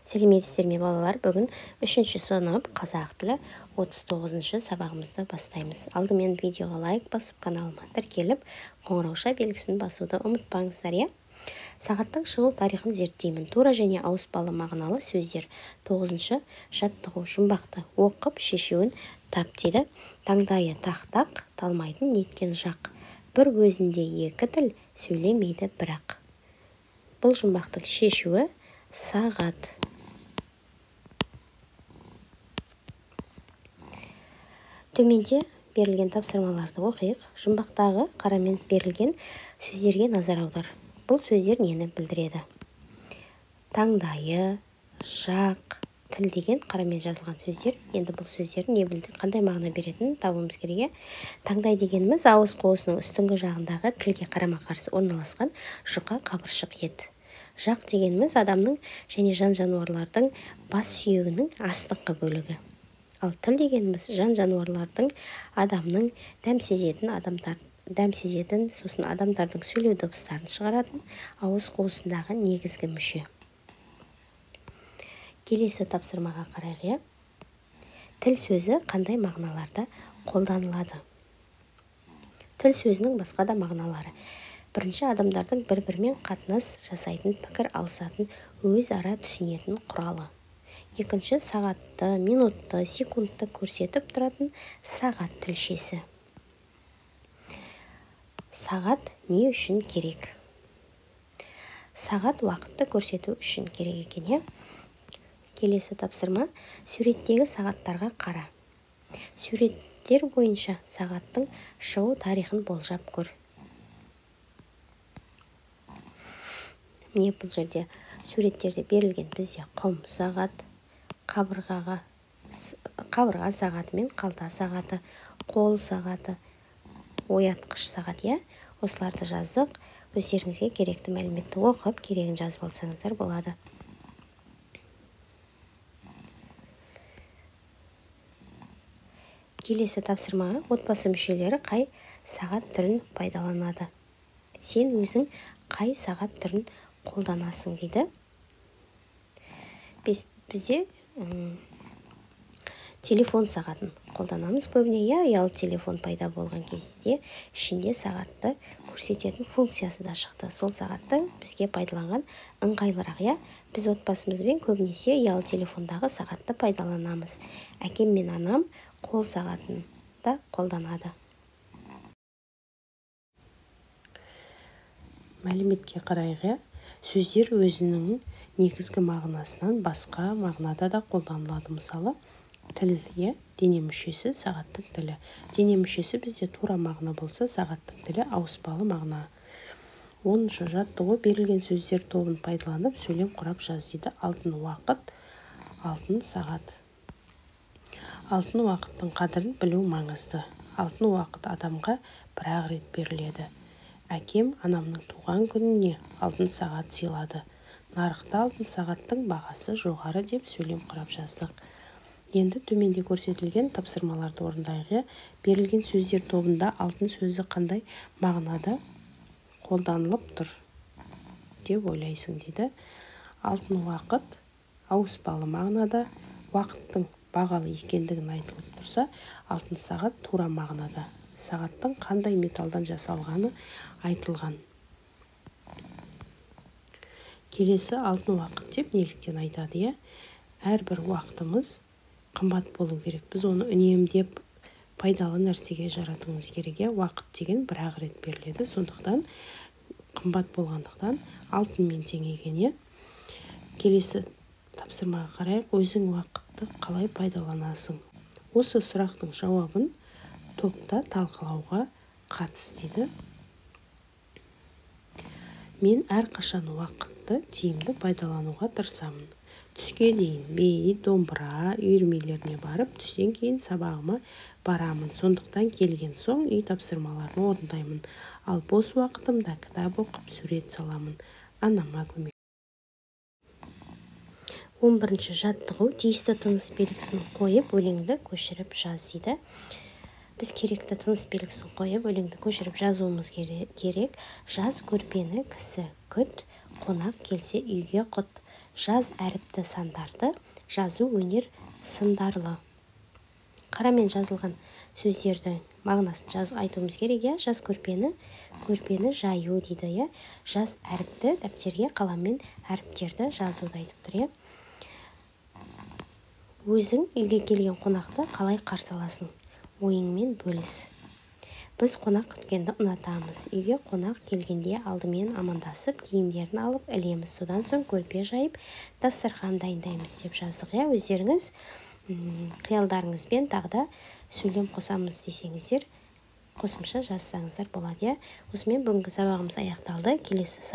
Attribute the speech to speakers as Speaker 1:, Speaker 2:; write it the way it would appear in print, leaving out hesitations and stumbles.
Speaker 1: Сәлеметсіздер ме балалар? Бүгін 3-ші сынып қазақ тілі 39-шы сабағымызды бастаймыз. Алдымен видеоға лайк басып, каналыма тіркеліп, қоңырауша белгісін басуды ұмытпаңыздар, иә? Сағаттың шығу тарихын зерттеймін. Тура және ауыспалы мағыналы сөздер. 9-шы жаттығу жұмбақты оқып шешуін тап дейді. Таңдайы тақ-тақ, талмайтын неткен жақ. Бір өзінде екі тіл сөйлемейді бірақ. Бұл жұмбақтың шешуі сағат. Төменде берілген тапсырмаларды оқиық. Жұмбақтағы қарамен берілген сөздерге назар аудар. Бұл сөздер нені білдіреді? Таңдайы, жақ, тіл деген қарамен жазылған сөздер. Енді бұл сөздердің не білдіреді, қандай мағына беретінін табуымыз керек. Таңдай дегеніміз ауыз қуысының үстіңгі жағындағы тілге қарама-қарсы орналасқан жұқа қабыршық ет. Жақ дегеніміз адамның және жан-жануарлардың бас сүйегінің астыңғы бөлігі. Ал тіл дегеніміз жан-жануарлардың адамның дәм сезетін, сосын адамдардың сөйлеу дыбыстарын шығаратын ауыз қуысындағы негізгі мүше. Келесі тапсырмаға қарайық. Тіл сөзі қандай мағыналарда қолданылады? Тіл сөзінің басқа да мағыналары. Бірінші, адамдардың бір-бірімен қатынас жасайтын, пікір алысатын, өзара түсінетін құралы. Екінші, сағатты, минутты, секундты көрсетіп тұратын сағат тілшесі. Сағат не үшін керек? Сағат уақытты көрсету үшін керек екен. Келесі тапсырма, суреттегі сағаттарға қара. Суреттер бойынша сағаттың шығу тарихын болжап көр. Міне бұл жерде суреттерде берілген бізде құм сағат, қабырға сағаты мен қалта сағаты, қол сағаты, оятқыш сағат, осыларды жаздық. Өздеріңізге керекті мәліметті оқып, керегін жазып алсаңыздар болады. Келесі тапсырмаға отбасы мүшелері қай сағат түрін пайдаланады? Сен өзің қай сағат түрін қолданасың дейді. Бізде телефон сағатын қолданамыз көбіне. Ұялы телефон пайда болған кезде ішінде сағатты көрсететін функциясы да шықты. Сол сағатты бізге пайдаланған ыңғайлырақ. Біз отбасымызбен көбінесе ұялы телефондағы сағатты пайдаланамыз. Әкем мен анам қол сағатын да қолданады. Мәліметке қарайық. Сөздер өзінің негізгі мағынасынан басқа мағынада да қолданылады. Мысалы, тіл, дене мүшесі сағаттың тілі. Дене мүшесі бізде тура мағына болса, сағаттың тілі ауыспалы мағына. 10-шы жаттығу берілген сөздер тобын пайдаланып сөйлем құрап жаз дейді. Алтын уақыт, алтын сағат. Алтын уақыттың қадірін білу маңызды. Алтын уақыт адамға бір-ақ рет беріледі. Әкем анамның туған күніне алтын сағат сыйлады. Нарықта алтын сағаттың бағасы жоғары деп сөйлем құрап жаздық. Енді төменде көрсетілген тапсырмаларды орындайық. Берілген сөздер тобында алтын сөзі қандай мағынада қолданылып тұр деп ойлайсың дейді. Алтын уақыт ауыспалы мағынада, уақыттың бағалы екендігін айтылып тұрса, алтын сағат тура мағынада. Сағаттың қандай металдан жасалғаны айтылған. Келесі алтын уақыт деп неліктен айтады? Әрбір уақытымыз қымбат болу керек. Біз оны үнемдеп пайдалы нәрсеге жаратуымыз керек. Уақыт деген бір-ақ рет беріледі. Сондықтан қымбат болғандықтан алтынмен теңеген. Келесі тапсырмаға қарайық. Өзің уақытты қалай пайдаланасың? Осы сұрақтың жауабын топта талқылауға қатыс дейді. Мен әрқашан уақытты тиімді пайдалануға тырысамын. Түске дейін бей, домбыра, үйірмелеріне барып, түстен кейін сабағыма барамын. Сондықтан келген соң үй тапсырмаларын орындаймын. Ал бос уақытымда кітап оқып, сурет саламын. Анама көмек. 11-ші жаттығу тиісті тыныс белгісін қойып, өлеңді көшіріп жаз дейді. Біз керекті тыныс белгісін қойып, өлеңді көшіріп жазуымыз керек. Жаз көрпені кісі күт, қонақ келсе үйге құт. жаз әріпті сандарды жазу өнер сындарлы. Қарамен жазылған сөздерді мағынасын айтуымыз керек. Жаз көрпені жаю дейді. Жаз әріпті дәптерге қаламмен әріптерді жазуды айтып тұр. Өзің үйге келген қонақты қалай қарсы аласың? Ойыңмен бөліс. Біз қонақ күткенді ұнатамыз. Үйге қонақ келгенде алдымен амандасып, киімдерін алып ілеміз. Содан соң көрпе жайып, дастархан дайындаймыз деп жаздық. Өздеріңіз қиялдарыңызбен тағы да сөйлем қосамыз десеңіздер, қосымша жазсаңыздар болады. Осымен бүгінгі сабағымыз аяқталды. Келесі